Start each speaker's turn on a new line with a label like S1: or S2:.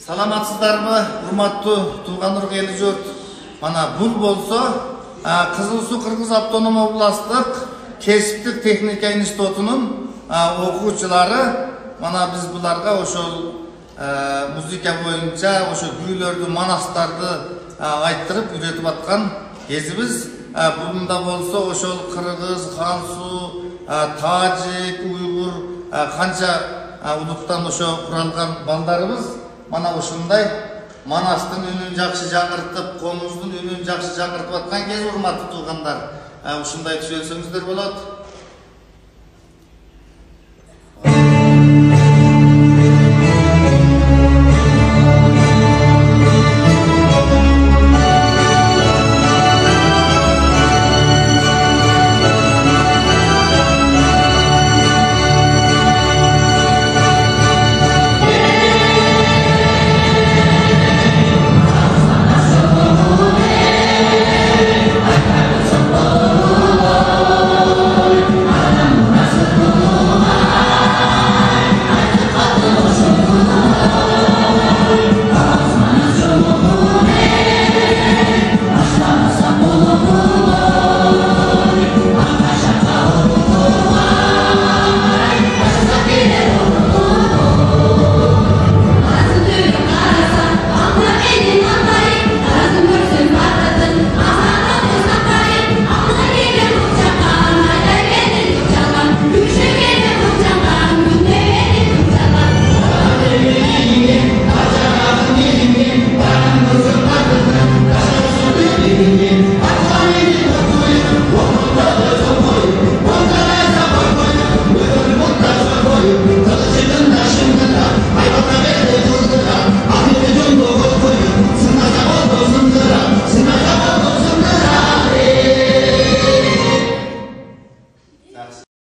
S1: Саламатсыздарбы, урматтуу туугандар эл журт. Мана бул болсо Кызыл Суу Кыргыз автоном областтык кесиптик техника институтунун окуучулары. Мана биз буларга ошол музыка боюнча ошо күүлөрдү, манастарды айттырып үйрөтүп аткан кезибиз. Бунда болсо ошол кыргыз, хансу, тажик, уйгур канча улуттан ошо куралган балдарыбыз мана ушундай манастын үнүн жакшы жаңыртып, комуздун үнүн жакшы жаңыртып аткан кез, урматтуу туугандар. Ушундай түшөнсөңүздөр болот.